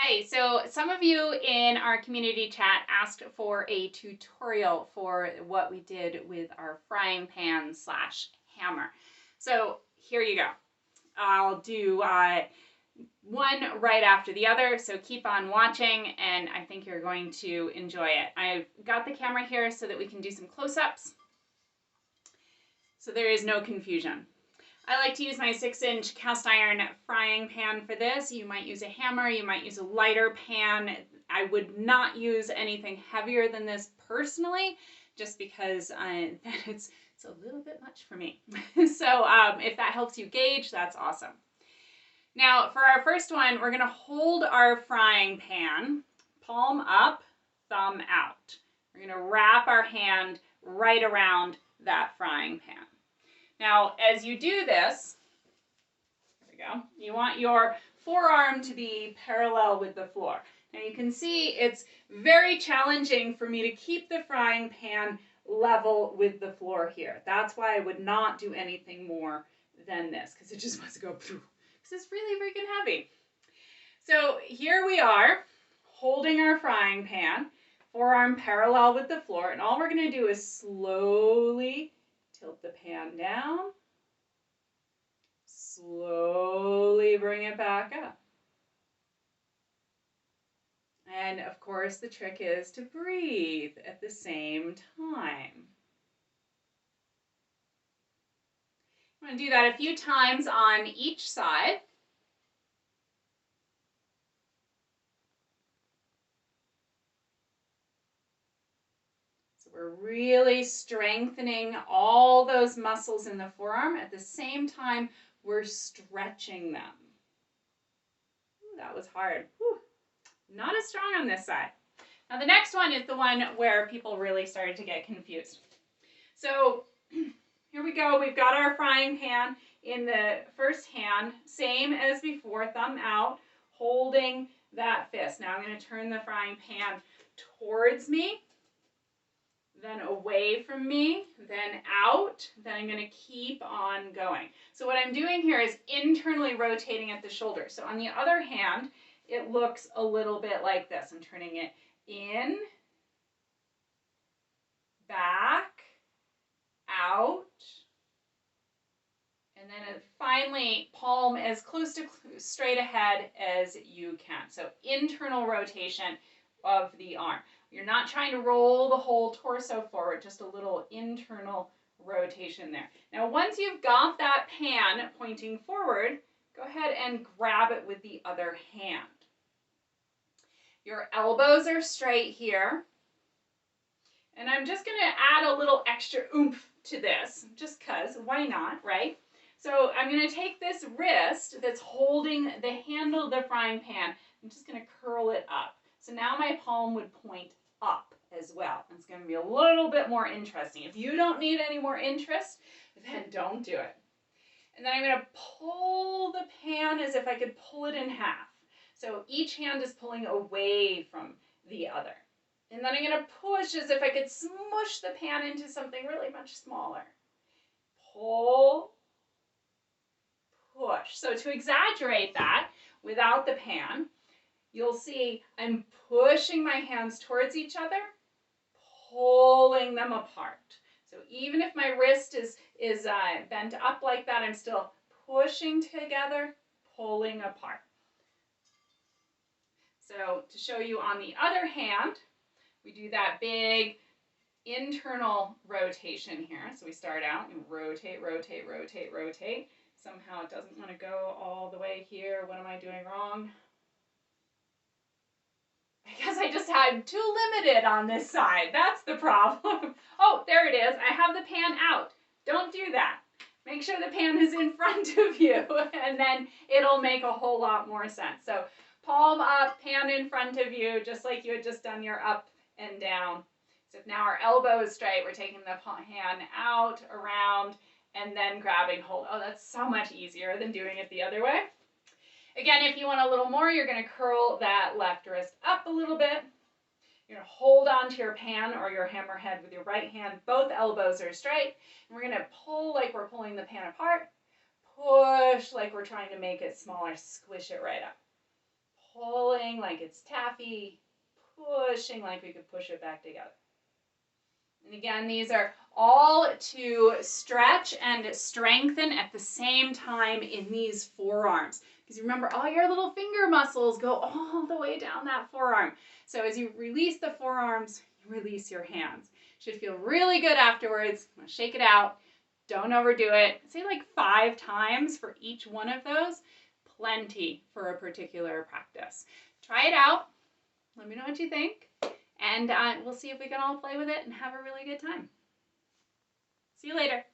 Hi, so some of you in our community chat asked for a tutorial for what we did with our frying pan / hammer. So here you go. I'll do one right after the other, so keep on watching and I think you're going to enjoy it. I've got the camera here so that we can do some close-ups, so there is no confusion. I like to use my 6-inch cast iron frying pan for this. You might use a hammer, you might use a lighter pan. I would not use anything heavier than this personally, just because it's a little bit much for me. So if that helps you gauge, that's awesome. Now for our first one, we're gonna hold our frying pan, palm up, thumb out. We're gonna wrap our hand right around that frying pan. Now, as you do this, there we go, you want your forearm to be parallel with the floor. Now you can see it's very challenging for me to keep the frying pan level with the floor here. That's why I would not do anything more than this, because it just wants to go, because it's really freaking heavy. So here we are, holding our frying pan, forearm parallel with the floor, and all we're going to do is slowly tilt the pan down, slowly bring it back up. And of course the trick is to breathe at the same time. I'm going to do that a few times on each side. We're really strengthening all those muscles in the forearm. At the same time, we're stretching them. Ooh, that was hard. Whew. Not as strong on this side. Now the next one is the one where people really started to get confused. So here we go. We've got our frying pan in the first hand, same as before, thumb out, holding that fist. Now I'm going to turn the frying pan towards me, then away from me, then out, then I'm going to keep on going. So what I'm doing here is internally rotating at the shoulder. So on the other hand, it looks a little bit like this. I'm turning it in, back, out, and then finally palm as close to straight ahead as you can. So internal rotation of the arm. You're not trying to roll the whole torso forward, just a little internal rotation there. Now, once you've got that pan pointing forward, go ahead and grab it with the other hand. Your elbows are straight here. And I'm just going to add a little extra oomph to this, just because, why not, right? So I'm going to take this wrist that's holding the handle of the frying pan, I'm just going to curl it up. So now my palm would point up as well. It's going to be a little bit more interesting. If you don't need any more interest, then don't do it. And then I'm going to pull the pan as if I could pull it in half. So each hand is pulling away from the other. And then I'm going to push as if I could smush the pan into something really much smaller. Pull, push. So to exaggerate that without the pan, you'll see I'm pushing my hands towards each other, pulling them apart. So even if my wrist is bent up like that, I'm still pushing together, pulling apart. So to show you on the other hand, we do that big internal rotation here. So we start out and rotate, rotate, rotate, rotate. Somehow it doesn't want to go all the way here. What am I doing wrong? I guess I just had too limited on this side. That's the problem. Oh, there it is. I have the pan out. Don't do that. Make sure the pan is in front of you, and then it'll make a whole lot more sense. So palm up, pan in front of you, just like you had just done your up and down. So if now our elbow is straight, we're taking the hand out, around, and then grabbing hold. Oh, that's so much easier than doing it the other way. Again, if you want a little more, you're going to curl that left wrist up a little bit. You're going to hold on to your pan or your hammerhead with your right hand. Both elbows are straight. And we're going to pull like we're pulling the pan apart. Push like we're trying to make it smaller. Squish it right up. pulling like it's taffy, pushing like we could push it back together. And again, these are all to stretch and strengthen at the same time in these forearms. Because remember, all your little finger muscles go all the way down that forearm. So as you release the forearms, you release your hands. Should feel really good afterwards. Shake it out. Don't overdo it. Say like 5 times for each one of those. Plenty for a particular practice. Try it out. Let me know what you think. And we'll see if we can all play with it and have a really good time. See you later.